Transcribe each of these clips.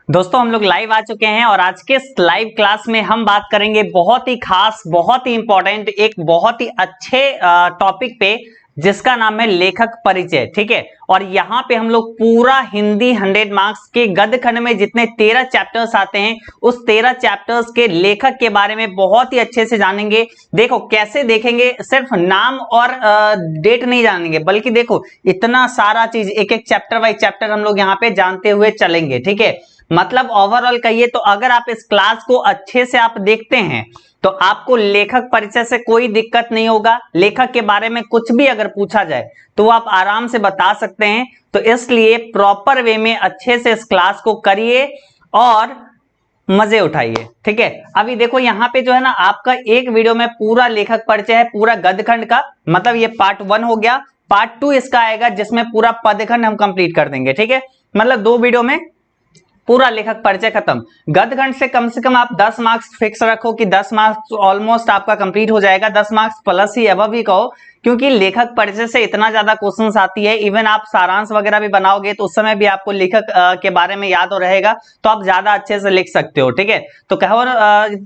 दोस्तों हम लोग लाइव आ चुके हैं और आज के इस लाइव क्लास में हम बात करेंगे बहुत ही खास, बहुत ही इंपॉर्टेंट, एक बहुत ही अच्छे टॉपिक पे जिसका नाम है लेखक परिचय। ठीक है, और यहाँ पे हम लोग पूरा हिंदी 100 मार्क्स के गद्य खंड में जितने 13 चैप्टर्स आते हैं उस 13 चैप्टर्स के लेखक के बारे में बहुत ही अच्छे से जानेंगे। देखो कैसे देखेंगे, सिर्फ नाम और डेट नहीं जानेंगे, बल्कि देखो इतना सारा चीज एक एक चैप्टर बाय चैप्टर हम लोग यहाँ पे जानते हुए चलेंगे। ठीक है, मतलब ओवरऑल कहिए तो अगर आप इस क्लास को अच्छे से आप देखते हैं तो आपको लेखक परिचय से कोई दिक्कत नहीं होगा। लेखक के बारे में कुछ भी अगर पूछा जाए तो आप आराम से बता सकते हैं। तो इसलिए प्रॉपर वे में अच्छे से इस क्लास को करिए और मजे उठाइए। ठीक है, अभी देखो यहाँ पे जो है ना आपका एक वीडियो में पूरा लेखक परिचय है, पूरा गद्यखंड का, मतलब ये पार्ट 1 हो गया। पार्ट 2 इसका आएगा जिसमें पूरा पद्यखंड हम कंप्लीट कर देंगे। ठीक है, मतलब 2 वीडियो में पूरा लेखक परिचय खत्म। गद्यखंड से कम आप 10 मार्क्स फिक्स रखो कि 10 मार्क्स ऑलमोस्ट आपका कंप्लीट हो जाएगा, 10 मार्क्स प्लस ही अबव ही कहो, क्योंकि लेखक परिचय से इतना ज्यादा क्वेश्चंस आती है। इवन आप सारांश वगैरह भी बनाओगे तो उस समय भी आपको लेखक के बारे में याद हो रहेगा, तो आप ज्यादा अच्छे से लिख सकते हो। ठीक है, तो कहो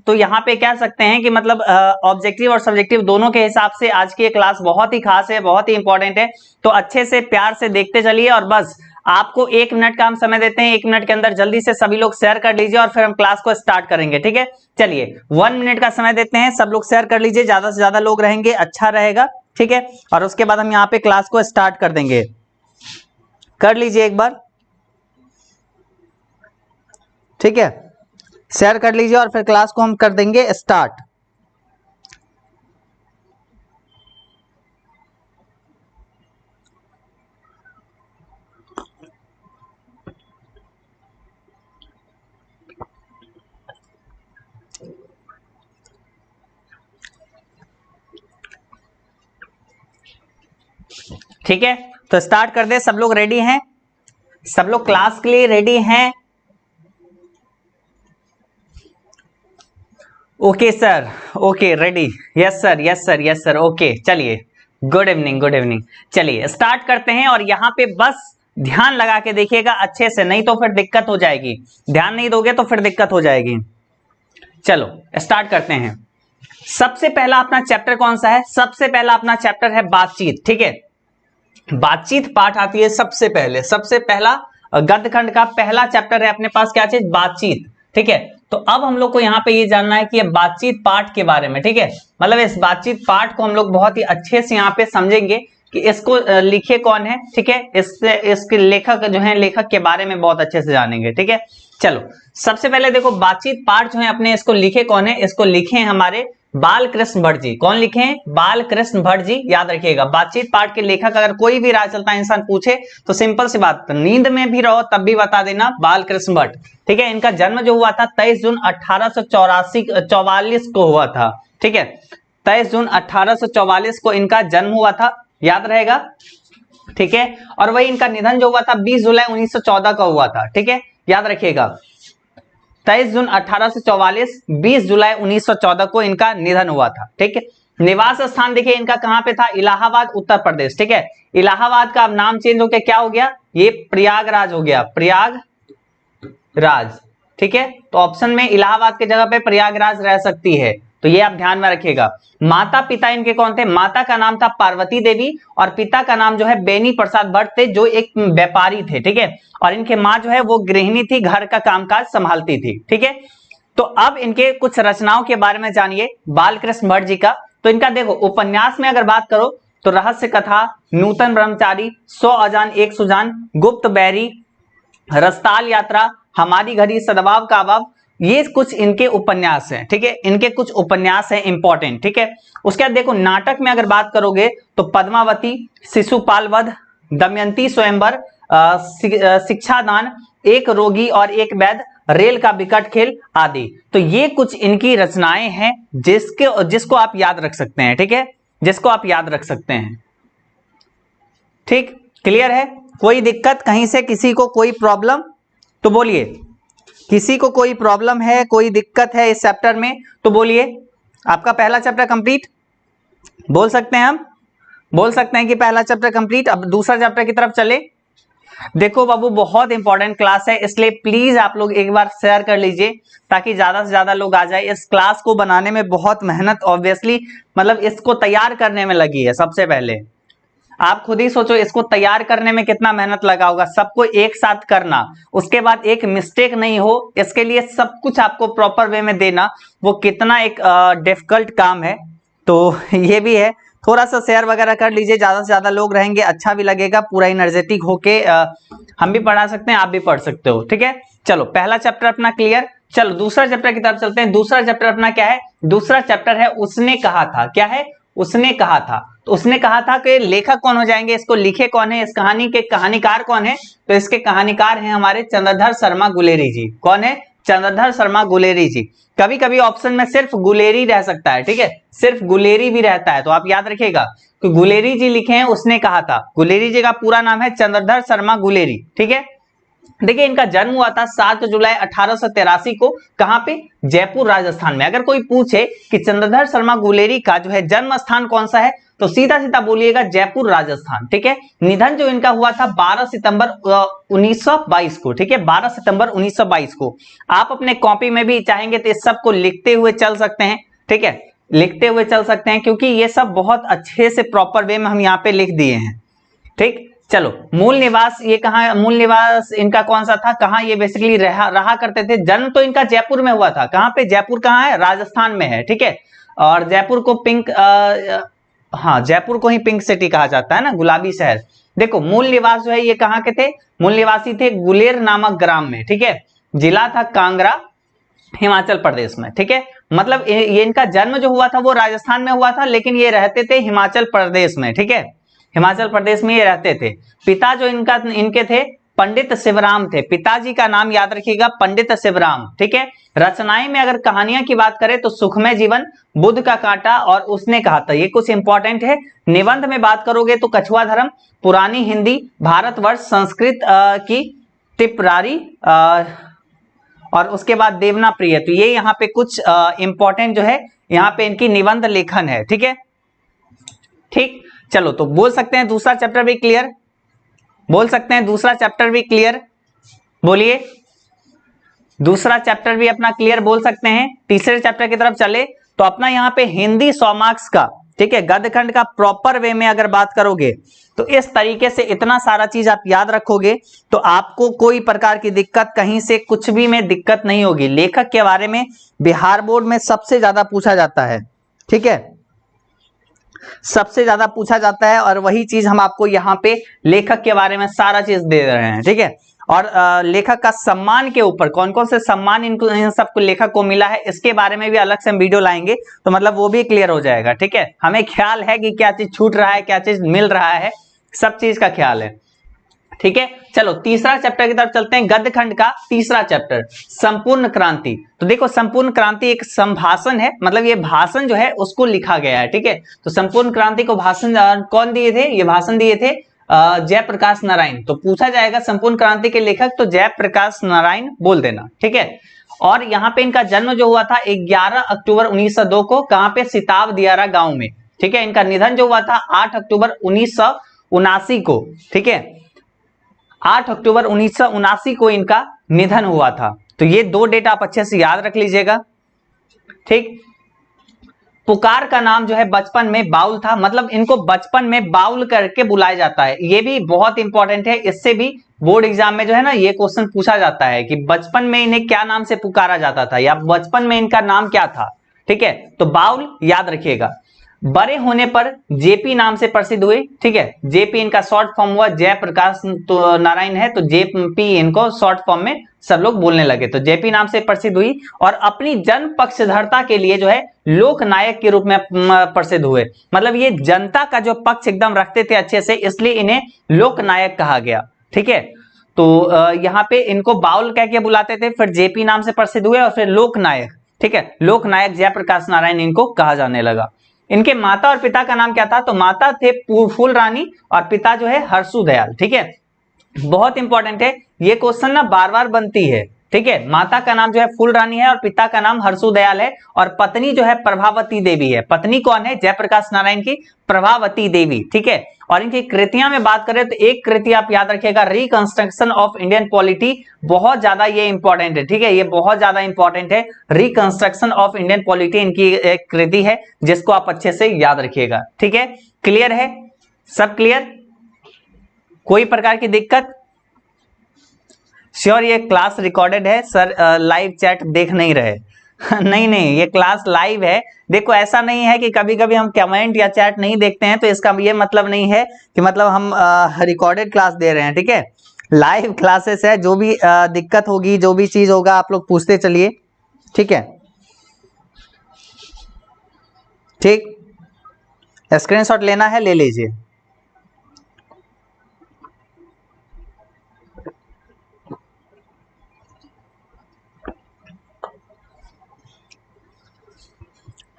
तो यहाँ पे कह सकते हैं कि मतलब ऑब्जेक्टिव और सब्जेक्टिव दोनों के हिसाब से आज की क्लास बहुत ही खास है, बहुत ही इंपॉर्टेंट है। तो अच्छे से प्यार से देखते चलिए और बस आपको 1 मिनट का हम समय देते हैं। 1 मिनट के अंदर जल्दी से सभी लोग शेयर कर लीजिए और फिर हम क्लास को स्टार्ट करेंगे। ठीक है, चलिए 1 मिनट का समय देते हैं, सब लोग शेयर कर लीजिए, ज्यादा से ज्यादा लोग रहेंगे अच्छा रहेगा। ठीक है, और उसके बाद हम यहाँ पे क्लास को स्टार्ट कर देंगे। कर लीजिए एक बार, ठीक है, शेयर कर लीजिए और फिर क्लास को हम कर देंगे स्टार्ट। ठीक है, तो स्टार्ट कर दे। सब लोग रेडी हैं? सब लोग क्लास के लिए रेडी हैं? Okay sir, okay ready, yes sir, yes sir, yes sir, okay. चलिए, गुड इवनिंग, गुड इवनिंग। चलिए स्टार्ट करते हैं और यहाँ पे बस ध्यान लगा के देखिएगा अच्छे से, नहीं तो फिर दिक्कत हो जाएगी। ध्यान नहीं दोगे तो फिर दिक्कत हो जाएगी। चलो स्टार्ट करते हैं। सबसे पहला अपना चैप्टर कौन सा है? सबसे पहला अपना चैप्टर है बातचीत। ठीक है, बातचीत पाठ आती है सबसे पहले, सबसे पहला गद्यखंड का पहला चैप्टर है अपने पास, क्या चीज? बातचीत। ठीक है, तो अब हम लोग को यहाँ पे ये जानना है कि ये बातचीत पाठ के बारे में। ठीक है, मतलब इस बातचीत पाठ को हम लोग बहुत ही अच्छे से यहाँ पे समझेंगे कि इसको लिखे कौन है। ठीक है, इसके लेखक जो है, लेखक के बारे में बहुत अच्छे से जानेंगे। ठीक है, चलो सबसे पहले देखो बातचीत पाठ जो है अपने, इसको लिखे कौन है? इसको लिखे हैं हमारे बालकृष्ण भट्ट जी। कौन लिखे हैं? बालकृष्ण भट्ट जी। याद रखिएगा, बातचीत पाठ के लेखक अगर कोई भी राह चलता इंसान पूछे तो सिंपल सी बात, नींद में भी रहो तब भी बता देना बालकृष्ण भट्ट। ठीक है, इनका जन्म जो हुआ था 23 जून 1844 को हुआ था। ठीक है, 23 जून 1844 को इनका जन्म हुआ था, याद रहेगा। ठीक है, और वही इनका निधन जो हुआ था 20 जुलाई 1914 का हुआ था। ठीक है, याद रखिएगा, 23 जून 1844, 20 जुलाई 1914 को इनका निधन हुआ था। ठीक है, निवास स्थान देखिए इनका कहां पे था? इलाहाबाद, उत्तर प्रदेश। ठीक है, इलाहाबाद का अब नाम चेंज होकर क्या हो गया? ये प्रयागराज हो गया, प्रयागराज। ठीक है, तो ऑप्शन में इलाहाबाद की जगह पे प्रयागराज रह सकती है, तो ये आप ध्यान में रखिएगा। माता पिता इनके कौन थे? माता का नाम था पार्वती देवी और पिता का नाम जो है बेनी प्रसाद भट्ट थे, जो एक व्यापारी थे। ठीक है, और इनके माँ जो है वो गृहिणी थी, घर का कामकाज संभालती थी। ठीक है, तो अब इनके कुछ रचनाओं के बारे में जानिए बालकृष्ण भट्ट जी का। तो इनका देखो उपन्यास में अगर बात करो तो रहस्य कथा, नूतन ब्रह्मचारी, 100 अजान एक सुजान, गुप्त बैरी, रसताल यात्रा, हमारी घड़ी, सदभाव का अभाव, ये कुछ इनके उपन्यास हैं। ठीक है, इनके कुछ उपन्यास हैं इंपॉर्टेंट। ठीक है, उसके बाद देखो नाटक में अगर बात करोगे तो पद्मावती, शिशुपाल वध, दमयंती स्वयंवर, शिक्षादान, एक रोगी और एक वैद्य, रेल का विकट खेल आदि। तो ये कुछ इनकी रचनाएं हैं जिसको आप याद रख सकते हैं। ठीक है, जिसको आप याद रख सकते हैं। ठीक, क्लियर है? कोई दिक्कत कहीं से? किसी को कोई प्रॉब्लम तो बोलिए। किसी को कोई प्रॉब्लम है, कोई दिक्कत है इस चैप्टर में तो बोलिए। आपका पहला चैप्टर कंप्लीट बोल सकते हैं, हम बोल सकते हैं कि पहला चैप्टर कंप्लीट। अब दूसरा चैप्टर की तरफ चले। देखो बाबू, बहुत इंपॉर्टेंट क्लास है, इसलिए प्लीज आप लोग एक बार शेयर कर लीजिए ताकि ज्यादा से ज्यादा लोग आ जाए। इस क्लास को बनाने में बहुत मेहनत ऑब्वियसली, मतलब इसको तैयार करने में लगी है। सबसे पहले आप खुद ही सोचो, इसको तैयार करने में कितना मेहनत लगा होगा, सबको एक साथ करना, उसके बाद एक मिस्टेक नहीं हो, इसके लिए सब कुछ आपको प्रॉपर वे में देना, वो कितना एक डिफिकल्ट काम है। तो ये भी है, थोड़ा सा शेयर वगैरह कर लीजिए, ज्यादा से ज्यादा लोग रहेंगे अच्छा भी लगेगा, पूरा एनर्जेटिक होके हम भी पढ़ा सकते हैं, आप भी पढ़ सकते हो। ठीक है, चलो पहला चैप्टर अपना क्लियर। चलो दूसरा चैप्टर की तरफ चलते हैं। दूसरा चैप्टर अपना क्या है? दूसरा चैप्टर है उसने कहा था। क्या है? उसने कहा था। तो उसने कहा था कि लेखक कौन हो जाएंगे, इसको लिखे कौन है, इस कहानी के कहानीकार कौन है? तो इसके कहानीकार हैं हमारे चंद्रधर शर्मा गुलेरी जी। कौन है? चंद्रधर शर्मा गुलेरी जी। कभी कभी ऑप्शन में सिर्फ गुलेरी रह सकता है, ठीक है, सिर्फ गुलेरी भी रहता है, तो आप याद रखिएगा कि गुलेरी जी लिखे हैं उसने कहा था। गुलेरी जी का पूरा नाम है चंद्रधर शर्मा गुलेरी। ठीक है, देखिए इनका जन्म हुआ था 7 जुलाई 1883 को। कहां पे? जयपुर राजस्थान में। अगर कोई पूछे कि चंद्रधर शर्मा गुलेरी का जो है जन्म स्थान कौन सा है, तो सीधा सीधा बोलिएगा जयपुर राजस्थान। ठीक है, निधन जो इनका हुआ था 12 सितंबर 1922 को। ठीक है, 12 सितंबर 1922 को। आप अपने कॉपी में भी चाहेंगे तो इस सब को लिखते हुए चल सकते हैं। ठीक है, लिखते हुए चल सकते हैं, क्योंकि ये सब बहुत अच्छे से प्रॉपर वे में हम यहाँ पे लिख दिए हैं। ठीक, चलो मूल निवास, ये कहाँ मूल निवास इनका कौन सा था, कहाँ ये बेसिकली रहा करते थे? जन्म तो इनका जयपुर में हुआ था। कहाँ पे? जयपुर कहाँ है? राजस्थान में है। ठीक है, और जयपुर को पिंक हाँ, जयपुर को ही पिंक सिटी कहा जाता है ना, गुलाबी शहर। देखो मूल निवास जो है ये कहाँ के थे? मूल निवासी थे गुलेर नामक ग्राम में। ठीक है, जिला था कांगड़ा, हिमाचल प्रदेश में। ठीक है, मतलब ये इनका जन्म जो हुआ था वो राजस्थान में हुआ था, लेकिन ये रहते थे हिमाचल प्रदेश में। ठीक है, हिमाचल प्रदेश में ये रहते थे। पिता जो इनके थे पंडित शिवराम थे। पिताजी का नाम याद रखिएगा, पंडित शिवराम। ठीक है, रचनाएं में अगर कहानियां की बात करें तो सुखमय जीवन, बुद्ध का कांटा और उसने कहा था, ये कुछ इंपॉर्टेंट है। निबंध में बात करोगे तो कछुआ धर्म, पुरानी हिंदी, भारतवर्ष, संस्कृत की टिप्पणी और उसके बाद देवना प्रिय। तो ये यहाँ पे कुछ इंपॉर्टेंट जो है यहाँ पे इनकी निबंध लेखन है। ठीक है, ठीक, चलो तो बोल सकते हैं दूसरा चैप्टर भी क्लियर, बोल सकते हैं दूसरा चैप्टर भी क्लियर, बोलिए दूसरा चैप्टर भी अपना क्लियर बोल सकते हैं। तीसरे चैप्टर की तरफ चले तो अपना यहाँ पे हिंदी 100 मार्क्स का, ठीक है, गद्यखंड का प्रॉपर वे में अगर बात करोगे तो इस तरीके से इतना सारा चीज आप याद रखोगे तो आपको कोई प्रकार की दिक्कत, कहीं से कुछ भी में दिक्कत नहीं होगी। लेखक के बारे में बिहार बोर्ड में सबसे ज्यादा पूछा जाता है। ठीक है, सबसे ज्यादा पूछा जाता है, और वही चीज हम आपको यहाँ पे लेखक के बारे में सारा चीज दे रहे हैं। ठीक है, और लेखक का सम्मान के ऊपर कौन कौन से सम्मान इनको, इन सबको लेखक को मिला है, इसके बारे में भी अलग से हम वीडियो लाएंगे, तो मतलब वो भी क्लियर हो जाएगा। ठीक है, हमें ख्याल है कि क्या चीज छूट रहा है, क्या चीज मिल रहा है, सब चीज का ख्याल है। ठीक है, चलो तीसरा चैप्टर की तरफ चलते हैं। गद्यखंड का तीसरा चैप्टर संपूर्ण क्रांति। तो देखो संपूर्ण क्रांति एक संभाषण है, मतलब ये भाषण जो है उसको लिखा गया है। ठीक है, तो संपूर्ण क्रांति को भाषण कौन दिए थे? ये भाषण दिए थे जयप्रकाश नारायण। तो पूछा जाएगा संपूर्ण क्रांति के लेखक, तो जयप्रकाश नारायण बोल देना। ठीक है, और यहाँ पे इनका जन्म जो हुआ था 11 अक्टूबर 1902 को। कहाँ पे? सिताब दियारा गांव में। ठीक है, इनका निधन जो हुआ था 8 अक्टूबर 1979 को। ठीक है, 8 अक्टूबर 1979 को इनका निधन हुआ था। तो ये दो डेट आप अच्छे से याद रख लीजिएगा। ठीक, पुकार का नाम जो है बचपन में बाउल था, मतलब इनको बचपन में बाउल करके बुलाया जाता है। ये भी बहुत इंपॉर्टेंट है, इससे भी बोर्ड एग्जाम में जो है ना ये क्वेश्चन पूछा जाता है कि बचपन में इन्हें क्या नाम से पुकारा जाता था, या बचपन में इनका नाम क्या था। ठीक है, तो बाउल याद रखिएगा। बड़े होने पर जेपी नाम से प्रसिद्ध हुए। ठीक है, जेपी इनका शॉर्ट फॉर्म हुआ, जयप्रकाश तो नारायण है तो जेपी इनको शॉर्ट फॉर्म में सब लोग बोलने लगे, तो जेपी नाम से प्रसिद्ध हुई। और अपनी जन पक्षधरता के लिए जो है लोक नायक के रूप में प्रसिद्ध हुए, मतलब ये जनता का जो पक्ष एकदम रखते थे अच्छे से, इसलिए इन्हें लोक नायक कहा गया। ठीक है, तो यहाँ पे इनको बाउल कह के बुलाते थे, फिर जेपी नाम से प्रसिद्ध हुए और फिर लोक नायक। ठीक है, लोक नायक जयप्रकाश नारायण इनको कहा जाने लगा। इनके माता और पिता का नाम क्या था? तो माता थे फूल रानी और पिता जो है हर्षु दयाल। ठीक है, बहुत इंपॉर्टेंट है ये क्वेश्चन ना, बार बार बनती है। ठीक है। माता का नाम जो है फूल रानी है और पिता का नाम हरसु दयाल है और पत्नी जो है प्रभावती देवी है। पत्नी कौन है? जयप्रकाश नारायण की प्रभावती देवी, ठीक है। और इनकी कृतियां में बात करें तो एक कृति आप याद रखिएगा, रिकंस्ट्रक्शन ऑफ इंडियन पॉलिटी, बहुत ज्यादा ये इंपॉर्टेंट है, ठीक है, ये बहुत ज्यादा इंपॉर्टेंट है। रिकंस्ट्रक्शन ऑफ इंडियन पॉलिटी इनकी एक कृति है जिसको आप अच्छे से याद रखिएगा, ठीक है। क्लियर है? सब क्लियर? कोई प्रकार की दिक्कत? श्योर ये क्लास रिकॉर्डेड है सर, लाइव चैट देख नहीं रहे नहीं नहीं, ये क्लास लाइव है। देखो ऐसा नहीं है कि कभी कभी हम कमेंट या चैट नहीं देखते हैं तो इसका ये मतलब नहीं है कि मतलब हम रिकॉर्डेड क्लास दे रहे हैं, ठीक है। लाइव क्लासेस है, जो भी दिक्कत होगी, जो भी चीज होगा आप लोग पूछते चलिए, ठीक है। ठीक, स्क्रीनशॉट लेना है ले लीजिए।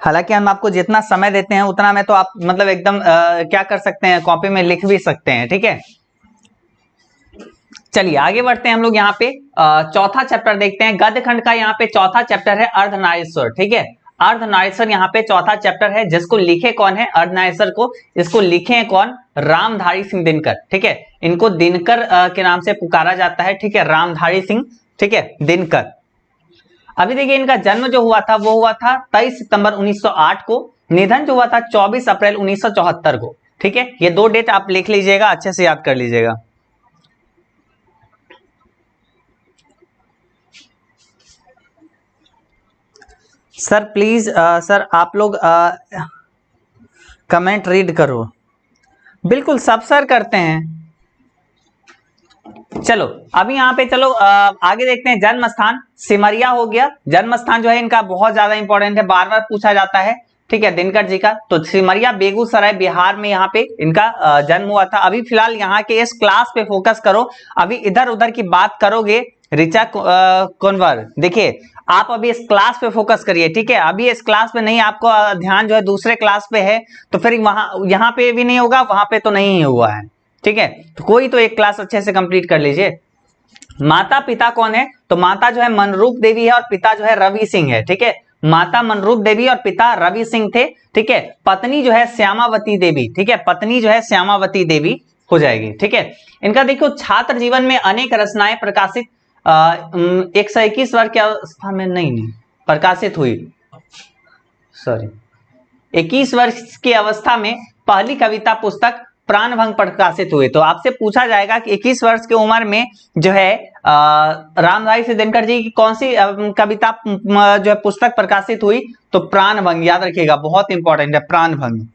हालांकि हम आपको जितना समय देते हैं उतना में तो आप मतलब एकदम क्या कर सकते हैं, कॉपी में लिख भी सकते हैं, ठीक है। चलिए आगे बढ़ते हैं हम लोग यहाँ पे चौथा चैप्टर देखते हैं। गद्य खंड का यहाँ पे चौथा चैप्टर है अर्धनारीश्वर, ठीक है। अर्धनारीश्वर यहाँ पे चौथा चैप्टर है, जिसको लिखे कौन है? अर्धनारीश्वर को इसको लिखे हैं कौन? रामधारी सिंह दिनकर, ठीक है। इनको दिनकर के नाम से पुकारा जाता है, ठीक है, रामधारी सिंह, ठीक है, दिनकर। अभी देखिए इनका जन्म जो हुआ था वो हुआ था 23 सितंबर 1908 को, निधन जो हुआ था 24 अप्रैल 1974 को, ठीक है। ये दो डेट आप लिख लीजिएगा, अच्छे से याद कर लीजिएगा। सर प्लीज सर आप लोग कमेंट रीड करो। बिल्कुल सब सर करते हैं। चलो अभी यहाँ पे चलो आगे देखते हैं। जन्म स्थान सिमरिया हो गया। जन्म स्थान जो है इनका बहुत ज्यादा इंपॉर्टेंट है, बार बार पूछा जाता है, ठीक है, दिनकर जी का। तो सिमरिया बेगूसराय बिहार में यहाँ पे इनका जन्म हुआ था। अभी फिलहाल यहाँ के इस क्लास पे फोकस करो, अभी इधर उधर की बात करोगे। ऋचा कुंवर, देखिए आप अभी इस क्लास पे फोकस करिए, ठीक है। अभी इस क्लास पे नहीं, आपको ध्यान जो है दूसरे क्लास पे है, तो फिर वहां यहाँ पे भी नहीं होगा, वहां पे तो नहीं हुआ है, ठीक है। तो कोई तो एक क्लास अच्छे से कंप्लीट कर लीजिए। माता पिता कौन है? तो माता जो है मनरूप देवी है और पिता जो है रवि सिंह है, ठीक है। माता मनरूप देवी और पिता रवि सिंह थे, ठीक है। पत्नी जो है श्यामावती देवी, ठीक है, पत्नी जो है श्यामावती देवी हो जाएगी, ठीक है। इनका देखो छात्र जीवन में अनेक रचनाएं प्रकाशित 121 वर्ष की अवस्था में नहीं प्रकाशित हुई, सॉरी 21 वर्ष की अवस्था में पहली कविता पुस्तक प्राणभंग प्रकाशित हुए। तो आपसे पूछा जाएगा कि 21 वर्ष की उम्र में जो है रामधारी सिंह दिनकर जी की कौन सी कविता जो है पुस्तक प्रकाशित हुई? तो प्राणभंग, याद रखिएगा, बहुत इंपॉर्टेंट है प्राणभंग,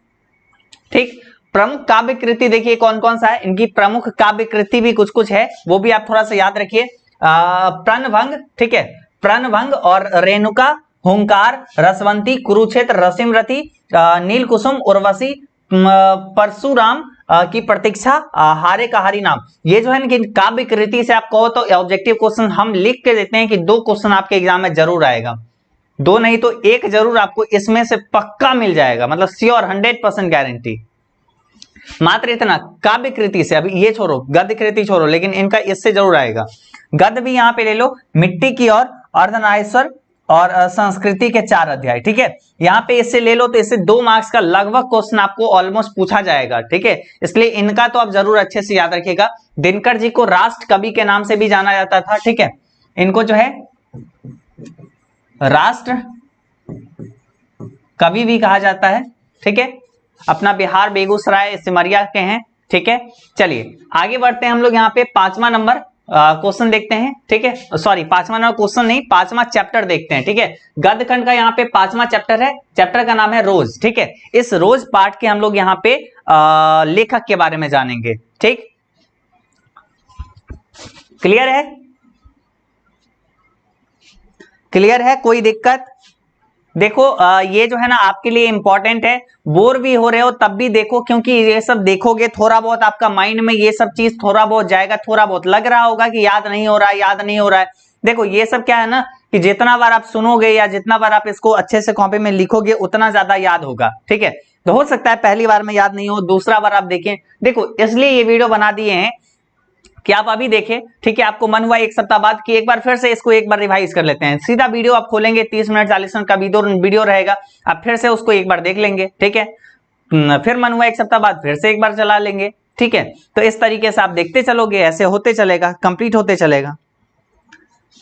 ठीक। प्रमुख काव्य कृति देखिए कौन कौन सा है, इनकी प्रमुख काव्य कृति भी कुछ कुछ है, वो भी आप थोड़ा सा याद रखिए। प्रणभंग, ठीक है, प्रणभंग और रेणुका, हुंकार, रसवंती, कुरुक्षेत्र, रसिमरती, नील कुसुम, उर्वशी, परशुराम की प्रतीक्षा, हारे का हरि नाम। ये जो है ना काव्य कृति से आप कहो तो ऑब्जेक्टिव क्वेश्चन हम लिख के देते हैं कि 2 क्वेश्चन आपके एग्जाम में जरूर आएगा, 2 नहीं तो 1 जरूर आपको इसमें से पक्का मिल जाएगा, मतलब श्योर 100% गारंटी। मात्र इतना काव्य कृति से, अभी ये छोड़ो, गद्य कृति छोड़ो, लेकिन इनका इससे जरूर आएगा। गद्य भी यहाँ पे ले लो, मिट्टी की और अर्धनारीश्वर और संस्कृति के 4 अध्याय, ठीक है। यहाँ पे इससे ले लो तो इससे 2 मार्क्स का लगभग क्वेश्चन आपको ऑलमोस्ट पूछा जाएगा, ठीक है। इसलिए इनका तो आप जरूर अच्छे से याद रखिएगा। दिनकर जी को राष्ट्र कवि के नाम से भी जाना जाता था, ठीक है। इनको जो है राष्ट्र कवि भी कहा जाता है, ठीक है। अपना बिहार बेगूसराय सिमरिया के हैं, ठीक है। चलिए आगे बढ़ते हैं हम लोग। यहाँ पे 5वां नंबर क्वेश्चन देखते हैं, ठीक है, सॉरी 5वां नंबर क्वेश्चन नहीं, 5वां चैप्टर देखते हैं, ठीक है। गद्य खंड का यहाँ पे 5वां चैप्टर है, चैप्टर का नाम है रोज, ठीक है। इस रोज पाठ के हम लोग यहाँ पे लेखक के बारे में जानेंगे, ठीक। क्लियर है? क्लियर है? कोई दिक्कत? देखो ये जो है ना आपके लिए इंपॉर्टेंट है, बोर भी हो रहे हो तब भी देखो, क्योंकि ये सब देखोगे थोड़ा बहुत आपका माइंड में ये सब चीज थोड़ा बहुत जाएगा, थोड़ा बहुत लग रहा होगा कि याद नहीं हो रहा है, याद नहीं हो रहा है। देखो ये सब क्या है ना कि जितना बार आप सुनोगे या जितना बार आप इसको अच्छे से कॉपी में लिखोगे उतना ज्यादा याद होगा, ठीक है। तो हो सकता है पहली बार में याद नहीं हो, दूसरा बार आप देखें। देखो इसलिए ये वीडियो बना दिए हैं कि आप अभी देखें, ठीक है, आपको मन हुआ एक सप्ताह बाद कि एक बार फिर से इसको एक बार रिवाइज कर लेते हैं, सीधा वीडियो आप खोलेंगे, 30 मिनट 40 मिनट का वीडियो रहेगा, आप फिर से उसको एक बार देख लेंगे, ठीक है, फिर मन हुआ एक सप्ताह बाद फिर से एक बार चला लेंगे, ठीक है। तो इस तरीके से आप देखते चलोगे, ऐसे होते चलेगा, कंप्लीट होते चलेगा,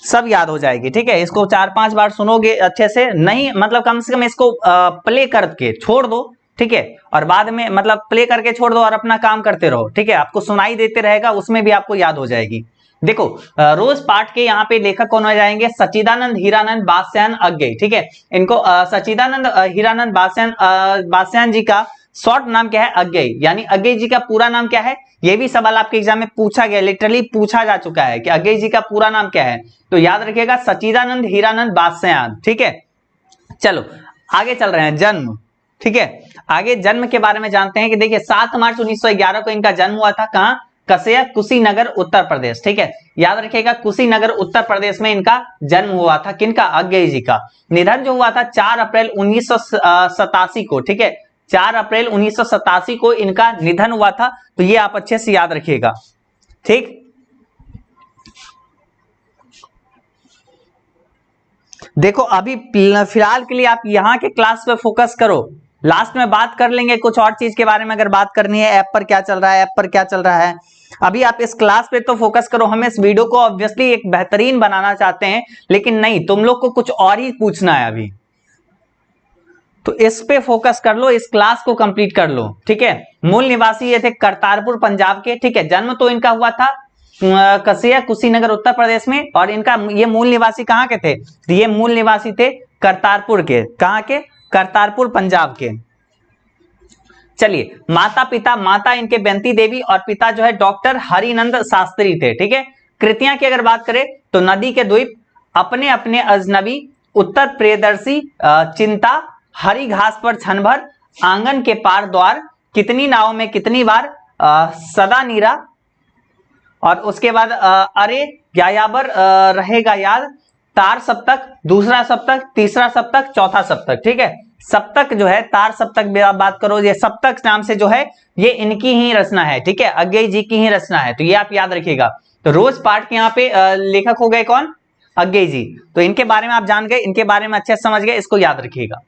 सब याद हो जाएगी, ठीक है। इसको 4-5 बार सुनोगे अच्छे से, नहीं मतलब कम से कम इसको प्ले करके छोड़ दो, ठीक है, और बाद में मतलब प्ले करके छोड़ दो और अपना काम करते रहो, ठीक है, आपको सुनाई देते रहेगा, उसमें भी आपको याद हो जाएगी। देखो रोज पाठ के यहाँ पे लेखक कौन हो जाएंगे, सच्चिदानंद हीरानंद बादशाहन अज्ञेय, ठीक है। इनको सच्चिदानंद हीरानंद बादशाहन जी का शॉर्ट नाम क्या है, अज्ञेय, यानी अज्ञेय जी का पूरा नाम क्या है, ये भी सवाल आपके एग्जाम में पूछा गया, लिटरली पूछा जा चुका है कि अज्ञेय जी का पूरा नाम क्या है, तो याद रखिएगा सच्चिदानंद हीरानंद बादशाहन, ठीक है। चलो आगे चल रहे हैं, जन्म, ठीक है, आगे जन्म के बारे में जानते हैं कि देखिए 7 मार्च 1911 को इनका जन्म हुआ था, कहां, कसिया कुशीनगर उत्तर प्रदेश, ठीक है, याद रखिएगा कुशीनगर उत्तर प्रदेश में इनका जन्म हुआ था, किनका, अज्ञेय जी का। निधन जो हुआ था 4 अप्रैल 1987 को, ठीक है, 4 अप्रैल 1987 को इनका निधन हुआ था, तो ये आप अच्छे से याद रखिएगा, ठीक। देखो अभी फिलहाल के लिए आप यहाँ के क्लास पे फोकस करो, लास्ट में बात कर लेंगे कुछ और चीज के बारे में, अगर बात करनी है ऐप पर क्या चल रहा है, ऐप पर क्या चल रहा है, अभी आप इस क्लास पे तो फोकस करो। हम इस वीडियो को ऑब्वियसली एक बेहतरीन बनाना चाहते हैं, लेकिन नहीं, तुम लोग को कुछ और ही पूछना है अभी, तो इस पे फोकस कर लो, इस क्लास को कंप्लीट कर लो, ठीक है। मूल निवासी ये थे करतारपुर पंजाब के, ठीक है, जन्म तो इनका हुआ था कसिया कुशीनगर उत्तर प्रदेश में, और इनका ये मूल निवासी कहाँ के थे, ये मूल निवासी थे करतारपुर के, कहाँ के, करतारपुर पंजाब के। चलिए माता पिता, माता इनके बेंती देवी और पिता जो है डॉक्टर हरिनंद शास्त्री थे, ठीक है। कृतियां की अगर बात करें तो नदी के द्वीप, अपने अपने अजनबी, उत्तर प्रियदर्शी, चिंता, हरी घास पर क्षण भर, आंगन के पार द्वार, कितनी नाव में कितनी बार, सदा नीरा, और उसके बाद अरे यायाबर रहेगा याद, तार सप्तक, दूसरा सप्तक, तीसरा सप्तक, चौथा सप्तक, ठीक है। सप्तक जो है, तार सप्तक बात करो, ये सप्तक नाम से जो है ये इनकी ही रचना है, ठीक है, अज्ञेय जी की ही रचना है, तो ये आप याद रखिएगा। तो रोज पाठ के यहाँ पे लेखक हो गए कौन, अज्ञेय जी, तो इनके बारे में आप जान गए, इनके बारे में अच्छे से समझ गए, इसको याद रखिएगा।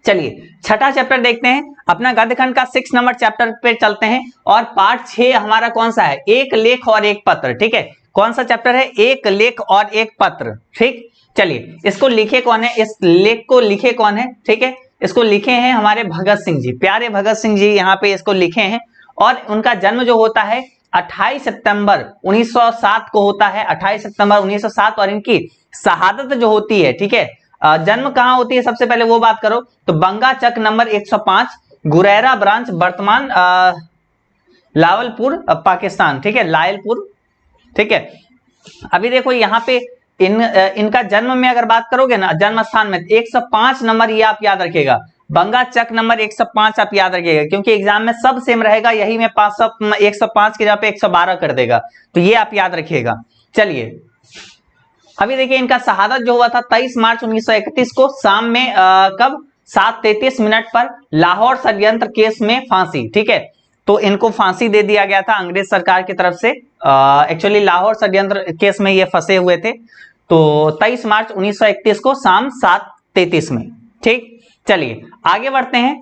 चलिए छठा चैप्टर देखते हैं, अपना गद्यखंड का 6 नंबर चैप्टर पे चलते हैं, और पार्ट 6 हमारा कौन सा है, एक लेख और एक पत्र, ठीक है। कौन सा चैप्टर है, एक लेख और एक पत्र, ठीक। चलिए इसको लिखे कौन है, इस लेख को लिखे कौन है, ठीक है, इसको लिखे हैं हमारे भगत सिंह जी, प्यारे भगत सिंह जी यहाँ पे इसको लिखे हैं, और उनका जन्म जो होता है 28 सितंबर 1907 को होता है, 28 सितंबर 1907, और इनकी शहादत जो होती है, ठीक है, जन्म कहां होती है, सबसे पहले वो बात करो तो बंगा चक नंबर 105, गुरेरा ब्रांच, वर्तमान लावलपुर पाकिस्तान, ठीक है, लायलपुर, ठीक है। अभी देखो यहाँ पे इनका जन्म में अगर बात करोगे ना, जन्म स्थान में 105 नंबर, ये आप याद रखिएगा, बंगा चक नंबर 105 आप याद रखिएगा, क्योंकि एग्जाम में सब सेम रहेगा, यही में 105 की जगह पे 112 कर देगा, तो ये आप याद रखिएगा। चलिए अभी देखिए इनका शहादत जो हुआ था 23 मार्च 1931 को शाम में कब 7:33 पर लाहौर षड्यंत्र केस में फांसी, ठीक है, तो इनको फांसी दे दिया गया था अंग्रेज सरकार की तरफ से, एक्चुअली लाहौर षड्यंत्र केस में ये फंसे हुए थे, तो 23 मार्च 1931 को शाम 7:33 में, ठीक। चलिए आगे बढ़ते हैं,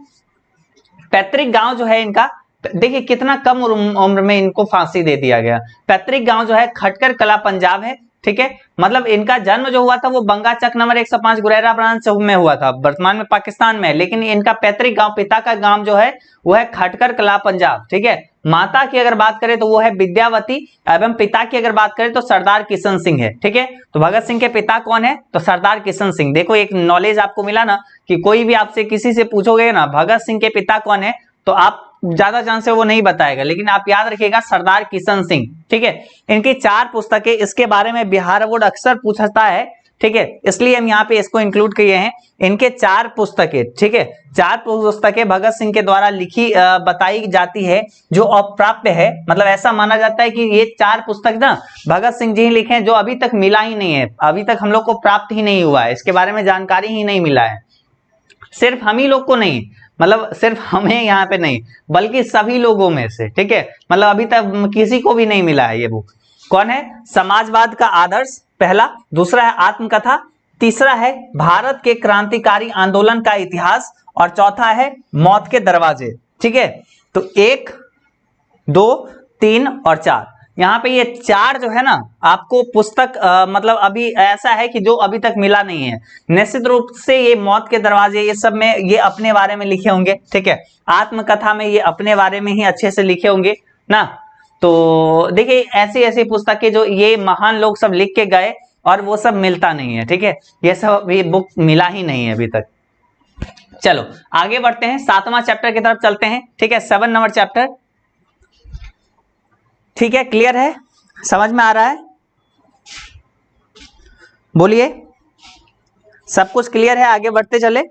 पैतृक गांव जो है इनका, देखिए कितना कम उम्र में इनको फांसी दे दिया गया, पैतृक गांव जो है खटकर कला पंजाब है, ठीक है, मतलब इनका जन्म जो हुआ था वो बंगा चक नंबर 105 गुरेरा ब्रांच में हुआ था, वर्तमान में पाकिस्तान में, लेकिन इनका पैतृक गांव, पिता का गांव जो है वो है खटकर कला पंजाब, ठीक है। माता की अगर बात करें तो वो है विद्यावती, एवं पिता की अगर बात करें तो सरदार किशन सिंह है, ठीक है। तो भगत सिंह के पिता कौन है, तो सरदार किशन सिंह। देखो एक नॉलेज आपको मिला ना, कि कोई भी आपसे किसी से पूछोगे ना भगत सिंह के पिता कौन है, तो आप ज्यादा चांस है वो नहीं बताएगा, लेकिन आप याद रखिएगा सरदार किशन सिंह, ठीक है। इनकी 4 पुस्तकें, इसके बारे में बिहार बोर्ड अक्सर पूछता है, ठीक है, इसलिए हम यहाँ पे इसको इंक्लूड किए हैं। इनके 4 पुस्तकें, ठीक है, 4 पुस्तकें भगत सिंह के द्वारा लिखी बताई जाती है, जो अप्राप्य है, मतलब ऐसा माना जाता है कि ये 4 पुस्तक ना भगत सिंह जी ही लिखे हैं, जो अभी तक मिला ही नहीं है, अभी तक हम लोग को प्राप्त ही नहीं हुआ है, इसके बारे में जानकारी ही नहीं मिला है, सिर्फ हम ही लोग को नहीं, मतलब सिर्फ हमें यहाँ पे नहीं बल्कि सभी लोगों में से, ठीक है, मतलब अभी तक किसी को भी नहीं मिला है ये बुक। कौन है? समाजवाद का आदर्श पहला, दूसरा है आत्मकथा, तीसरा है भारत के क्रांतिकारी आंदोलन का इतिहास, और चौथा है मौत के दरवाजे। ठीक है, तो 1, 2, 3 और 4, यहाँ पे ये 4 जो है ना आपको पुस्तक मतलब अभी ऐसा है कि जो अभी तक मिला नहीं है। निश्चित रूप से ये मौत के दरवाजे ये सब में ये अपने बारे में लिखे होंगे, ठीक है, आत्मकथा में ये अपने बारे में ही अच्छे से लिखे होंगे ना। तो देखिए ऐसी ऐसी पुस्तकें जो ये महान लोग सब लिख के गए और वो सब मिलता नहीं है, ठीक है, ये सब ये बुक मिला ही नहीं है अभी तक। चलो आगे बढ़ते हैं, 7वां चैप्टर की तरफ चलते हैं, ठीक है, 7 नंबर चैप्टर। ठीक है, क्लियर है, समझ में आ रहा है? बोलिए, सब कुछ क्लियर है? आगे बढ़ते चले।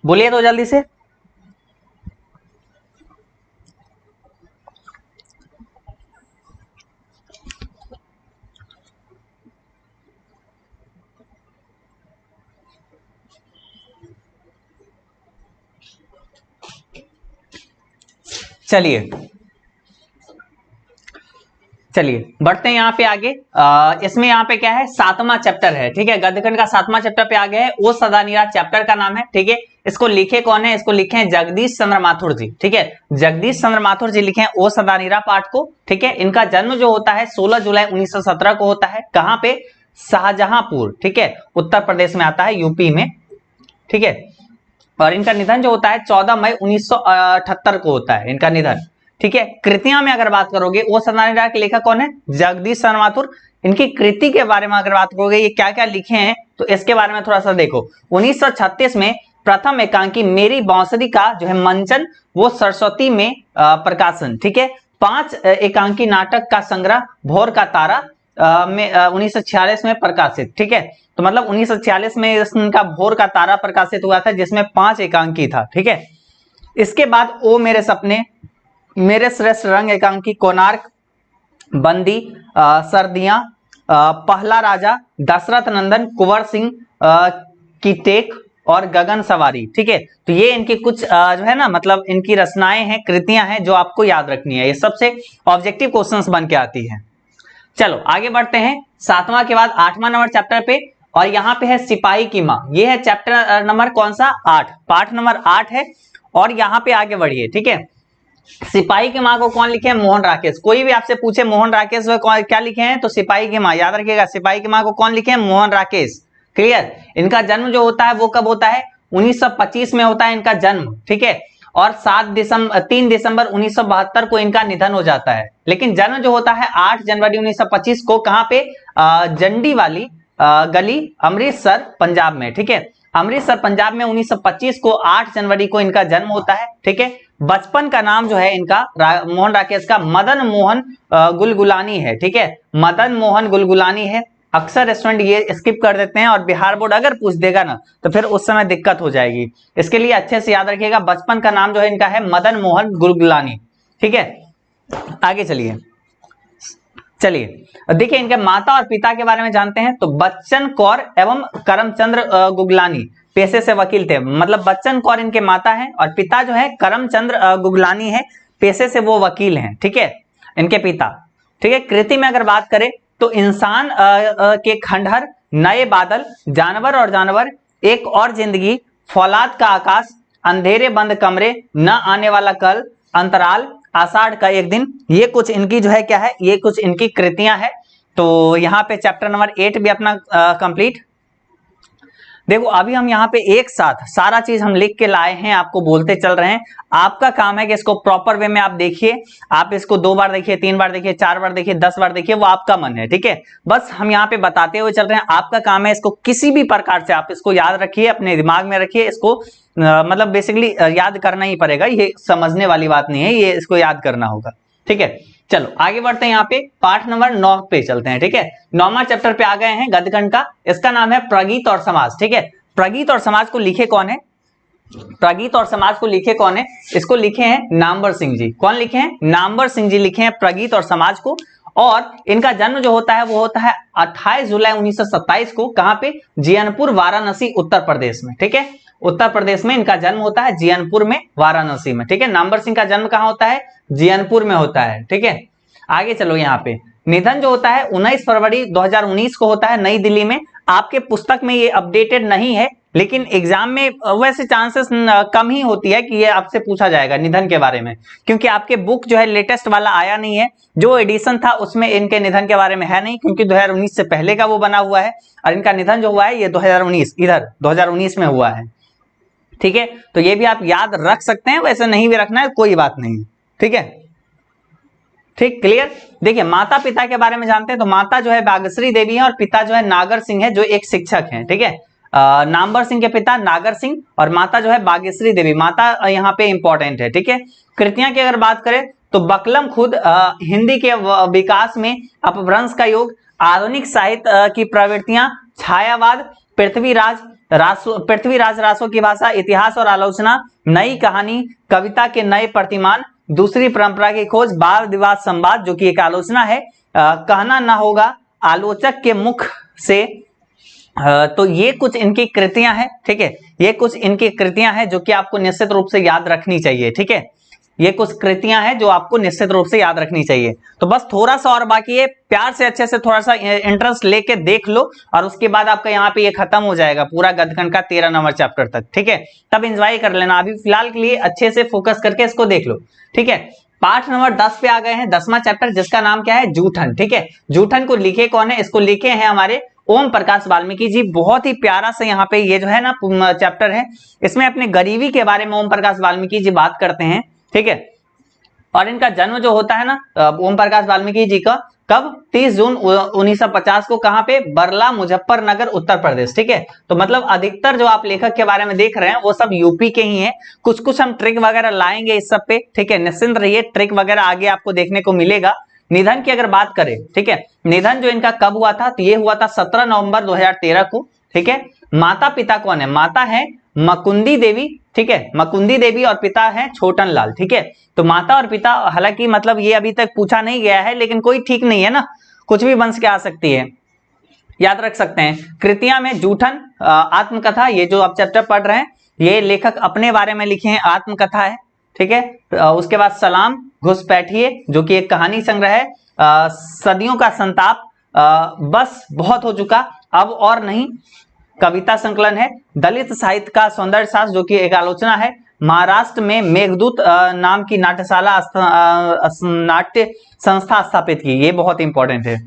बोलिए तो जल्दी से। चलिए चलिए बढ़ते हैं यहाँ पे आगे। इसमें यहाँ पे क्या है, 7वां चैप्टर है, ठीक है, गद्यखंड का 7वां चैप्टर पे आ गया है। ओ सदा नीरा चैप्टर का नाम है, ठीक है। इसको लिखे कौन है? इसको लिखे हैं जगदीश चंद्र माथुर जी, ठीक है, जगदीश चंद्र माथुर जी लिखे हैं ओ सदा नीरा पाठ को, ठीक है। इनका जन्म जो होता है 16 जुलाई 1917 को होता है। कहाँ पे? शाहजहांपुर, ठीक है, उत्तर प्रदेश में आता है, यूपी में, ठीक है। और इनका निधन जो होता है 14 मई 1978 को होता है इनका निधन, ठीक है। कृतियां में अगर बात करोगे, वो सदा नीरा के लेखक कौन है? जगदीश चंद्र माथुर। इनकी कृति के बारे में अगर बात करोगे, ये क्या क्या लिखे हैं, तो इसके बारे में थोड़ा सा देखो। 1936 में प्रथम एकांकी मेरी बांसुरी का जो है मंचन, वो सरस्वती में प्रकाशन, ठीक है। 5 एकांकी नाटक का संग्रह भोर का तारा में 1946 में प्रकाशित, ठीक है। तो मतलब 1946 में इनका भोर का तारा प्रकाशित हुआ था, जिसमें 5 एकांकी था, ठीक है। इसके बाद ओ मेरे सपने, मेरे श्रेष्ठ रंग एकांकी, कोणार्क, बंदी, सर्दियां, पहला राजा, दशरथ नंदन, कुंवर सिंह की टेक और गगन सवारी, ठीक है। तो ये इनकी कुछ जो है ना मतलब इनकी रचनाएं हैं, कृतियां हैं जो आपको याद रखनी है, ये सबसे ऑब्जेक्टिव क्वेश्चंस बन के आती है। चलो आगे बढ़ते हैं, 7वां के बाद 8वां नंबर चैप्टर पे, और यहाँ पे है सिपाही की माँ। ये है चैप्टर नंबर कौन सा? 8, पाठ नंबर 8 है। और यहाँ पे आगे बढ़िए, ठीक है। सिपाही की माँ को कौन लिखे हैं? मोहन राकेश। कोई भी आपसे पूछे मोहन राकेश क्या लिखे हैं, तो सिपाही की माँ याद रखिएगा। सिपाही की माँ को कौन लिखे हैं? मोहन राकेश, क्लियर। इनका जन्म जो होता है वो कब होता है? 1925 में होता है इनका जन्म, ठीक है। और 3 दिसंबर 1972 को इनका निधन हो जाता है। लेकिन जन्म जो होता है 8 जनवरी 1925 को, कहाँ पे? जंडी वाली गली, अमृतसर, पंजाब में, ठीक है। अमृतसर पंजाब में 1925 को 8 जनवरी को इनका जन्म होता है, ठीक है। बचपन का नाम जो है इनका मोहन राकेश का मदन मोहन गुलगुलानी है, ठीक है, मदन मोहन गुलगुलानी है। अक्सर स्टूडेंट ये स्किप कर देते हैं, और बिहार बोर्ड अगर पूछ देगा ना तो फिर उस समय दिक्कत हो जाएगी। इसके लिए अच्छे से याद रखिएगा, बचपन का नाम जो है इनका है मदन मोहन गुलगुलानी, ठीक है। आगे चलिए देखिए इनके माता और पिता के बारे में जानते हैं। तो बच्चन कौर एवं करमचंद्र गुगलानी पेशे से वकील थे, मतलब बच्चन कौर इनके माता हैं, और पिता जो है करमचंद्र गुगलानी है, पेशे से वो वकील हैं, ठीक है, इनके पिता, ठीक है। कृति में अगर बात करें तो इंसान के खंडहर, नए बादल, जानवर और जानवर, एक और जिंदगी, फौलाद का आकाश, अंधेरे बंद कमरे, न आने वाला कल, अंतराल, आषाढ़ का एक दिन, ये कुछ इनकी जो है क्या है, ये कुछ इनकी कृतियां हैं। तो यहाँ पे चैप्टर नंबर 8 भी अपना कंप्लीट। देखो अभी हम यहाँ पे एक साथ सारा चीज हम लिख के लाए हैं, आपको बोलते चल रहे हैं। आपका काम है कि इसको प्रॉपर वे में आप देखिए, आप इसको 2 बार देखिए, 3 बार देखिए, 4 बार देखिए, 10 बार देखिए, वो आपका मन है, ठीक है। बस हम यहाँ पे बताते हुए चल रहे हैं, आपका काम है इसको किसी भी प्रकार से आप इसको याद रखिए, अपने दिमाग में रखिए इसको, मतलब बेसिकली याद करना ही पड़ेगा, ये समझने वाली बात नहीं है, ये इसको याद करना होगा, ठीक है। चलो आगे बढ़ते हैं, यहाँ पे पाठ नंबर 9 पे चलते हैं, ठीक है। 9वां चैप्टर पे आ गए हैं गद्यखंड का, इसका नाम है प्रगीत और समाज, ठीक है। प्रगीत और समाज को लिखे कौन है? प्रगीत और समाज को लिखे कौन है? इसको लिखे हैं नामवर सिंह जी। कौन लिखे हैं? नामवर सिंह जी लिखे हैं प्रगीत और समाज को। और इनका जन्म जो होता है वो होता है 28 जुलाई 1927 को, कहां पे? जियनपुर, वाराणसी, उत्तर प्रदेश में। ठीक है, उत्तर प्रदेश में इनका जन्म होता है, जियनपुर में, वाराणसी में। ठीक है, नामवर सिंह का जन्म कहां होता है? जियनपुर में होता है। ठीक है, आगे चलो। यहाँ पे निधन जो होता है 19 फरवरी 2019 को होता है, नई दिल्ली में। आपके पुस्तक में ये अपडेटेड नहीं है, लेकिन एग्जाम में वैसे चांसेस कम ही होती है कि ये आपसे पूछा जाएगा निधन के बारे में, क्योंकि आपके बुक जो है लेटेस्ट वाला आया नहीं है। जो एडिशन था उसमें इनके निधन के बारे में है नहीं, क्योंकि 2019 से पहले का वो बना हुआ है, और इनका निधन जो हुआ है ये 2019 इधर 2019 में हुआ है। ठीक है, तो ये भी आप याद रख सकते हैं, वैसे नहीं भी रखना है कोई बात नहीं। ठीक है, ठीक, क्लियर। देखिए, माता पिता के बारे में जानते हैं। तो माता जो है भाग्यश्री देवी है और पिता जो है नागर सिंह है, जो एक शिक्षक हैं। ठीक है, नामवर सिंह के पिता नागर सिंह और माता जो है भाग्यश्री देवी। माता यहाँ पे इंपॉर्टेंट है। ठीक है, कृतियां की अगर बात करें तो बकलम खुद, हिंदी के विकास में अपभ्रंश का योग, आधुनिक साहित्य की प्रवृत्तियां, छायावाद, पृथ्वीराज रासो की भाषा, इतिहास और आलोचना, नई कहानी, कविता के नए प्रतिमान, दूसरी परंपरा की खोज, वाद विवाद संवाद जो कि एक आलोचना है, कहना ना होगा आलोचक के मुख से। तो ये कुछ इनकी कृतियां हैं। ठीक है, ये कुछ इनकी कृतियां हैं जो कि आपको निश्चित रूप से याद रखनी चाहिए। ठीक है, ये कुछ कृतियां हैं जो आपको निश्चित रूप से याद रखनी चाहिए। तो बस थोड़ा सा और बाकी है, प्यार से अच्छे से थोड़ा सा इंटरेस्ट लेके देख लो, और उसके बाद आपका यहाँ पे ये खत्म हो जाएगा पूरा गदखंड का 13 नंबर चैप्टर तक। ठीक है, तब एंजॉय कर लेना। अभी फिलहाल के लिए अच्छे से फोकस करके इसको देख लो। ठीक है, पाठ नंबर 10 पे आ गए हैं, 10वां चैप्टर, जिसका नाम क्या है? जूठन। ठीक है, जूठन को लिखे कौन है? इसको लिखे हैं हमारे ओम प्रकाश वाल्मीकि जी। बहुत ही प्यारा सा यहाँ पे ये जो है ना चैप्टर है, इसमें अपने गरीबी के बारे में ओम प्रकाश वाल्मीकि जी बात करते हैं। ठीक है, और इनका जन्म जो होता है ना ओम प्रकाश वाल्मीकि जी का, कब? 30 जून 1950 को, कहां पे? बरला, मुजफ्फरनगर, उत्तर प्रदेश। ठीक है, तो मतलब अधिकतर जो आप लेखक के बारे में देख रहे हैं वो सब यूपी के ही हैं। कुछ कुछ हम ट्रिक वगैरह लाएंगे इस सब पे। ठीक है, निश्चिंत रहिए, ट्रिक वगैरह आगे आपको देखने को मिलेगा। निधन की अगर बात करें, ठीक है, निधन जो इनका कब हुआ था? तो ये हुआ था 17 नवंबर 2013 को। ठीक है, माता पिता कौन है? माता है मकुंदी देवी। ठीक है, मकुंदी देवी, और पिता है छोटन लाल। ठीक है, तो माता और पिता, हालांकि मतलब ये अभी तक पूछा नहीं गया है, लेकिन कोई ठीक नहीं है ना, कुछ भी बन के आ सकती है, याद रख सकते हैं। कृतियां में जूठन आत्मकथा, ये जो आप चैप्टर पढ़ रहे हैं ये लेखक अपने बारे में लिखे हैं, आत्मकथा है। ठीक है, उसके बाद सलाम घुसपैठिए जो कि एक कहानी संग्रह है, सदियों का संताप, बस बहुत हो चुका, अब और नहीं, कविता संकलन है। दलित साहित्य का सौंदर्य शास्त्र जो कि एक आलोचना है। महाराष्ट्र में मेघदूत नाम की नाट्यशाला नाट्य संस्था स्थापित की, ये बहुत इंपॉर्टेंट है।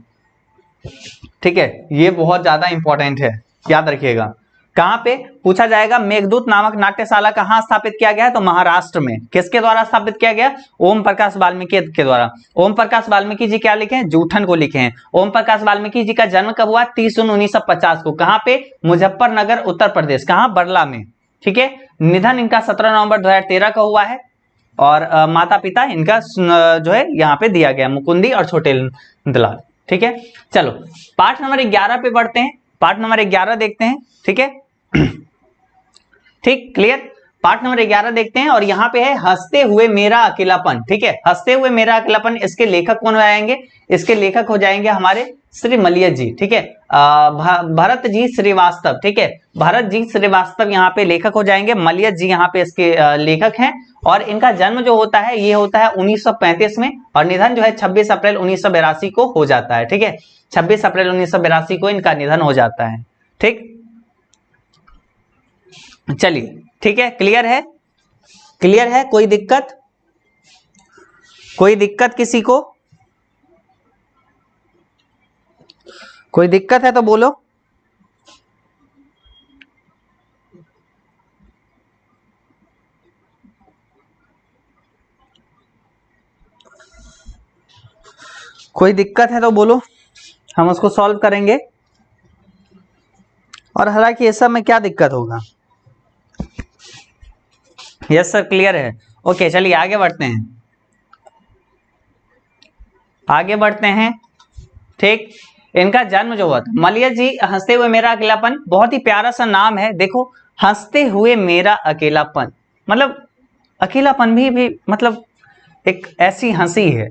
ठीक है, ये बहुत ज्यादा इंपॉर्टेंट है, याद रखिएगा। कहां पे पूछा जाएगा? मेघदूत नामक नाट्यशाला कहां स्थापित किया गया है? तो महाराष्ट्र में। किसके द्वारा स्थापित किया गया? ओम प्रकाश वाल्मीकि के द्वारा। ओम प्रकाश वाल्मीकि जी क्या लिखे हैं? जूठन को लिखे हैं। ओम प्रकाश वाल्मीकि जी का जन्म कब हुआ? 30 जून 1950 को। कहां पे? मुजफ्फरनगर, उत्तर प्रदेश। कहां? बरला में। ठीक है, निधन इनका 17 नवंबर 2013 का हुआ है, और माता पिता इनका जो है यहाँ पे दिया गया, मुकुंदी और छोटे लाल। ठीक है, चलो पाठ नंबर 11 पे बढ़ते हैं। पाठ नंबर 11 देखते हैं। ठीक है, ठीक, क्लियर। पाठ नंबर 11 देखते हैं, और यहाँ पे है हंसते हुए मेरा अकेलापन। ठीक है, हंसते हुए मेरा अकेलापन, इसके लेखक कौन आएंगे? इसके लेखक हो जाएंगे हमारे श्री मलिया जी। ठीक है, भरत जी श्रीवास्तव। ठीक है, भरत जी श्रीवास्तव यहाँ पे लेखक हो जाएंगे। मलिया जी यहाँ पे इसके लेखक हैं, और इनका जन्म जो होता है ये होता है 1935 में, और निधन जो है 26 अप्रैल 1982 को हो जाता है। ठीक है, 26 अप्रैल 1982 को इनका निधन हो जाता है। ठीक, चलिए, ठीक है, क्लियर है? क्लियर है? कोई दिक्कत? कोई दिक्कत किसी को? कोई दिक्कत है तो बोलो। कोई दिक्कत है तो बोलो, हम उसको सॉल्व करेंगे। और हालांकि ये सब में क्या दिक्कत होगा? यस सर, क्लियर है। ओके, चलिए आगे बढ़ते हैं। आगे बढ़ते हैं। ठीक, इनका जन्म जो हुआ था, मलिया जी हंसते हुए मेरा अकेलापन, बहुत ही प्यारा सा नाम है। देखो, हंसते हुए मेरा अकेलापन, मतलब अकेलापन भी मतलब एक ऐसी हंसी है।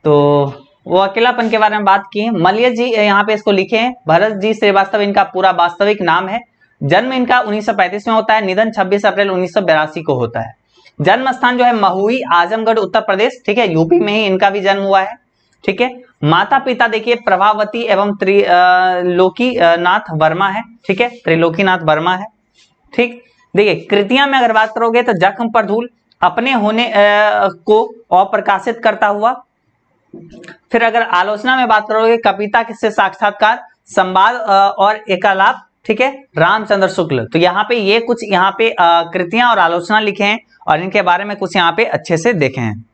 तो वो अकेलापन के बारे में बात की है। मलय जी यहाँ पे इसको लिखे हैं। भरत जी श्रीवास्तव इनका पूरा वास्तविक नाम है। जन्म इनका 1935 में होता है। निधन 26 अप्रैल 1982 को होता है। जन्म स्थान जो है महुई आजमगढ़ उत्तर प्रदेश, ठीक है, यूपी में ही इनका भी जन्म हुआ है, ठीक है। माता पिता देखिए प्रभावती एवं त्रिलोकी नाथ वर्मा है, ठीक है, त्रिलोकीनाथ वर्मा है, ठीक। देखिए कृतियां में अगर बात करोगे तो जख्म पर धूल, अपने होने को अप्रकाशित करता हुआ। फिर अगर आलोचना में बात करोगे कविता से साक्षात्कार, संवाद और एकालाप, ठीक है, रामचंद्र शुक्ल। तो यहाँ पे ये कुछ यहाँ पे कृतियां और आलोचना लिखे हैं और इनके बारे में कुछ यहाँ पे अच्छे से देखे हैं।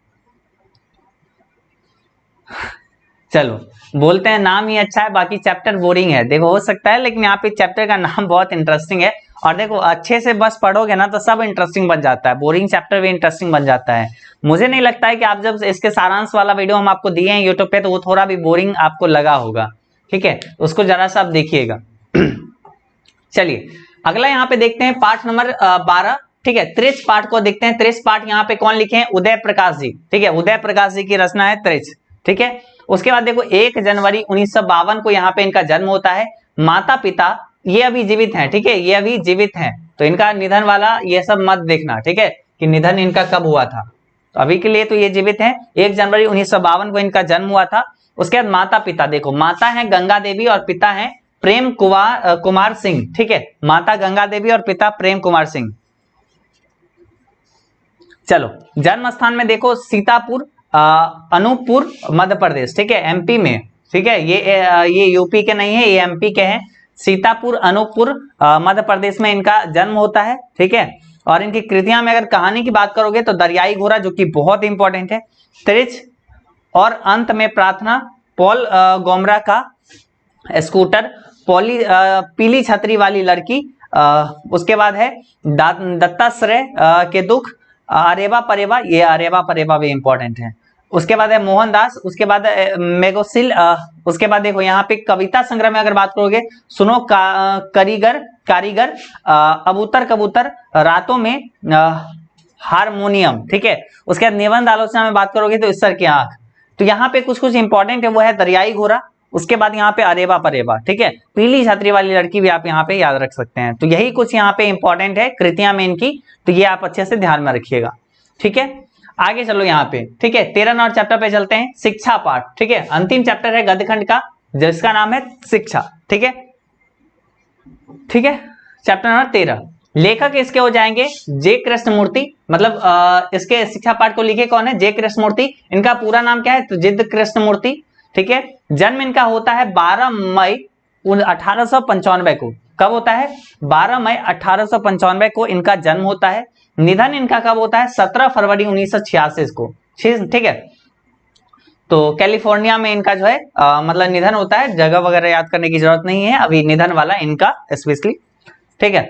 चलो बोलते हैं नाम ही अच्छा है, बाकी चैप्टर बोरिंग है। देखो हो सकता है, लेकिन यहाँ पे चैप्टर का नाम बहुत इंटरेस्टिंग है। और देखो अच्छे से बस पढ़ोगे ना तो सब इंटरेस्टिंग बन जाता है, बोरिंग चैप्टर भी इंटरेस्टिंग बन जाता है। मुझे नहीं लगता है कि आप जब इसके सारांश वाला वीडियो हम आपको दिए हैं यूट्यूब पे तो वो थोड़ा भी बोरिंग आपको लगा होगा, ठीक है, उसको जरा सा आप देखिएगा। चलिए अगला यहाँ पे देखते हैं पाठ नंबर 12, ठीक है, त्रिच पाठ को देखते हैं। त्रिच पाठ यहाँ पे कौन लिखे हैं? उदय प्रकाश जी, ठीक है, उदय प्रकाश जी की रचना है त्रिच, ठीक है। उसके बाद देखो 1 जनवरी 1952 को यहाँ पे इनका जन्म होता है। माता पिता ये अभी जीवित हैं, ठीक है, ये अभी जीवित हैं, तो इनका निधन वाला ये सब मत देखना, ठीक है, कि निधन इनका कब हुआ था। तो अभी के लिए तो ये जीवित हैं। 1 जनवरी 1952 को इनका जन्म हुआ था। उसके बाद माता पिता देखो, माता है गंगा देवी और पिता है प्रेम कुमार सिंह, ठीक है, माता गंगा देवी और पिता प्रेम कुमार सिंह। चलो जन्म स्थान में देखो सीतापुर अनूपपुर मध्य प्रदेश, ठीक है, एमपी में, ठीक है, ये यूपी के नहीं है, ये एमपी के हैं। सीतापुर अनूपपुर मध्य प्रदेश में इनका जन्म होता है, ठीक है। और इनकी कृतियां में अगर कहानी की बात करोगे तो दरियाई घोड़ा जो कि बहुत इंपॉर्टेंट है, त्रिच और अंत में प्रार्थना, पॉल गोमरा का स्कूटर, पीली छतरी वाली लड़की, उसके बाद है दत्ताश्रय के दुख, अरेवा परेवा, ये अरेवा परेवा भी इंपॉर्टेंट है। उसके बाद है मोहनदास, उसके बाद मेगोसिल, उसके बाद देखो यहाँ पे कविता संग्रह में अगर बात करोगे सुनो कारीगर, अबूतर कबूतर, रातों में हारमोनियम, ठीक है। उसके बाद निबंध आलोचना में बात करोगे तो ईश्वर की आंख। तो यहाँ पे कुछ कुछ इंपॉर्टेंट है, वो है दरियाई घोड़ा, उसके बाद यहाँ पे अरेवा परेवा, ठीक है, पीली छतरी वाली लड़की भी आप यहाँ पे याद रख सकते हैं। तो यही कुछ यहाँ पे इंपॉर्टेंट है कृतियां में इनकी, तो ये आप अच्छे से ध्यान में रखिएगा, ठीक है। आगे चलो यहाँ पे, ठीक है, 13 नंबर चैप्टर पे चलते हैं, शिक्षा पाठ, ठीक है, अंतिम चैप्टर है गद्यखंड का जिसका नाम है शिक्षा, ठीक है, ठीक है। चैप्टर नंबर 13, लेखक इसके हो जाएंगे जे कृष्णमूर्ति, मतलब इसके शिक्षा पाठ को लिखे कौन है? जे कृष्णमूर्ति। इनका पूरा नाम क्या है? तो जिद कृष्णमूर्ति, ठीक है। जन्म इनका होता है 12 मई 1895 को। कब होता है? 12 मई 1895 को इनका जन्म होता है। निधन इनका कब होता है? 17 फरवरी 1986 को, ठीक है। तो कैलिफोर्निया में इनका जो है मतलब निधन होता है। जगह वगैरह याद करने की जरूरत नहीं है अभी, निधन वाला इनका स्पेशली, ठीक है।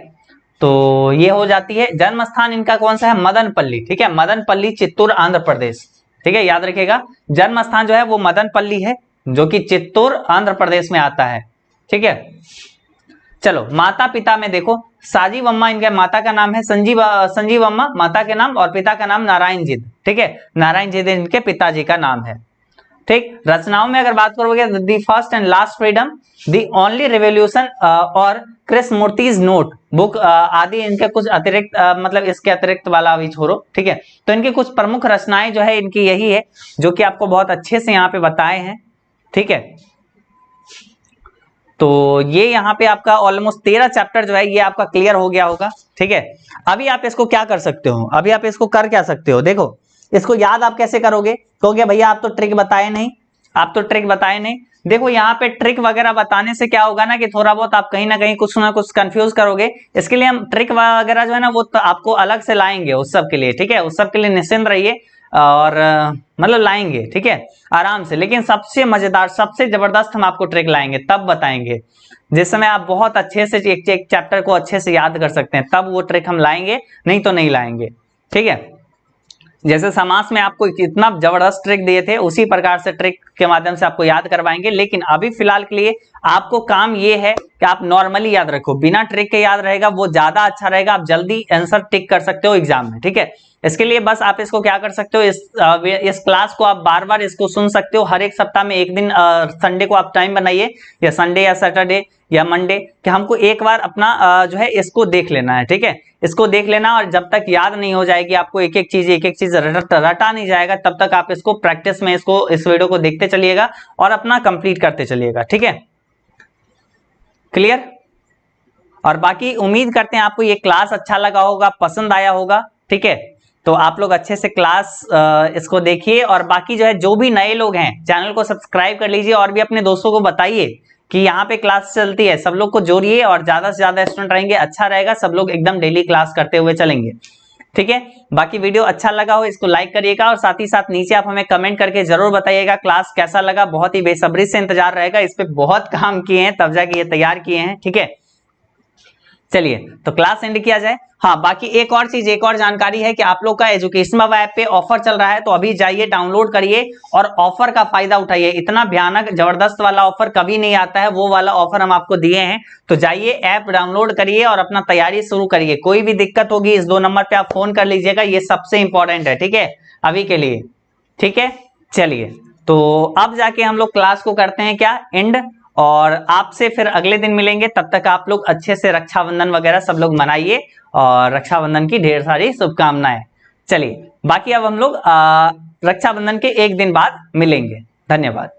तो ये हो जाती है। जन्म स्थान इनका कौन सा है? मदनपल्ली, ठीक है, मदनपल्ली चित्तूर आंध्र प्रदेश, ठीक है, याद रखिएगा। जन्म स्थान जो है वो मदनपल्ली है जो कि चित्तूर आंध्र प्रदेश में आता है, ठीक है। चलो माता पिता में देखो, साजीव अम्मा इनके माता का नाम है, संजीव अम्मा माता के नाम, और पिता का नाम नारायण जिद, ठीक है, नारायण जिद इनके पिताजी का नाम है, ठीक। रचनाओं में अगर बात करोगे, the first and last freedom, the only revolution और कृष्णमूर्तिज नोट बुक आदि इनके कुछ अतिरिक्त मतलब इसके अतिरिक्त वाला अभी छोड़ो, ठीक है। तो इनकी कुछ प्रमुख रचनाएं जो है इनकी यही है जो कि आपको बहुत अच्छे से यहाँ पे बताए हैं, ठीक है। तो ये यहाँ पे आपका ऑलमोस्ट 13 चैप्टर जो है ये आपका क्लियर हो गया होगा, ठीक है। अभी आप इसको क्या कर सकते हो? अभी आप इसको कर क्या सकते हो? देखो इसको याद आप कैसे करोगे? कहोगे भैया आप तो ट्रिक बताए नहीं, आप तो ट्रिक बताए नहीं। देखो यहाँ पे ट्रिक वगैरह बताने से क्या होगा ना कि थोड़ा बहुत आप कहीं ना कहीं कुछ ना कुछ कंफ्यूज करोगे। इसके लिए हम ट्रिक वगैरह जो है ना वो तो आपको अलग से लाएंगे उस सब के लिए, ठीक है, उस सब के लिए निश्चिंत रहिए और मतलब लाएंगे, ठीक है, आराम से। लेकिन सबसे मजेदार सबसे जबरदस्त हम आपको ट्रिक लाएंगे, तब बताएंगे जिस समय आप बहुत अच्छे से एक चैप्टर को अच्छे से याद कर सकते हैं, तब वो ट्रिक हम लाएंगे, नहीं तो नहीं लाएंगे, ठीक है। जैसे समास में आपको इतना जबरदस्त ट्रिक दिए थे उसी प्रकार से ट्रिक के माध्यम से आपको याद करवाएंगे। लेकिन अभी फिलहाल के लिए आपको काम ये है कि कि आप नॉर्मली याद रखो, बिना ट्रिक के याद रहेगा वो ज्यादा अच्छा रहेगा, आप जल्दी आंसर टिक कर सकते हो एग्जाम में, ठीक है। इसके लिए बस आप इसको क्या कर सकते हो, इस क्लास को आप बार बार इसको सुन सकते हो, हर एक सप्ताह में एक दिन संडे को आप टाइम बनाइए, या संडे या सैटरडे या मंडे, कि हमको एक बार अपना जो है इसको देख लेना है, ठीक है। इसको देख लेना, और जब तक याद नहीं हो जाएगी आपको एक एक चीज रटा नहीं जाएगा, तब तक आप इसको प्रैक्टिस में इस वीडियो को देखते चलिएगा और अपना कंप्लीट करते चलिएगा, ठीक है। क्लियर? और बाकी उम्मीद करते हैं आपको ये क्लास अच्छा लगा होगा, पसंद आया होगा, ठीक है। तो आप लोग अच्छे से क्लास इसको देखिए, और बाकी जो है जो भी नए लोग हैं चैनल को सब्सक्राइब कर लीजिए, और भी अपने दोस्तों को बताइए कि यहाँ पे क्लास चलती है, सब लोग को जोड़िए, और ज्यादा से ज्यादा स्टूडेंट रहेंगे अच्छा रहेगा, सब लोग एकदम डेली क्लास करते हुए चलेंगे, ठीक है। बाकी वीडियो अच्छा लगा हो इसको लाइक करिएगा, और साथ ही साथ नीचे आप हमें कमेंट करके जरूर बताइएगा क्लास कैसा लगा, बहुत ही बेसब्री से इंतजार रहेगा, इस पे बहुत काम किए हैं तब जाके ये तैयार किए हैं, ठीक है। चलिए तो क्लास एंड किया जाए। हाँ, बाकी एक और चीज, एक और जानकारी है कि आप लोग का एजुकेशन बाबा ऐप पे ऑफर चल रहा है, तो अभी जाइए डाउनलोड करिए और ऑफर का फायदा उठाइए। इतना भयानक जबरदस्त वाला ऑफर कभी नहीं आता है, वो वाला ऑफर हम आपको दिए हैं, तो जाइए ऐप डाउनलोड करिए और अपना तैयारी शुरू करिए। कोई भी दिक्कत होगी इस 2 नंबर पे आप फोन कर लीजिएगा, ये सबसे इंपॉर्टेंट है, ठीक है, अभी के लिए, ठीक है। चलिए तो अब जाके हम लोग क्लास को करते हैं क्या, एंड, और आपसे फिर अगले दिन मिलेंगे। तब तक आप लोग अच्छे से रक्षाबंधन वगैरह सब लोग मनाइए, और रक्षाबंधन की ढेर सारी शुभकामनाएं। चलिए बाकी अब हम लोग रक्षाबंधन के एक दिन बाद मिलेंगे। धन्यवाद।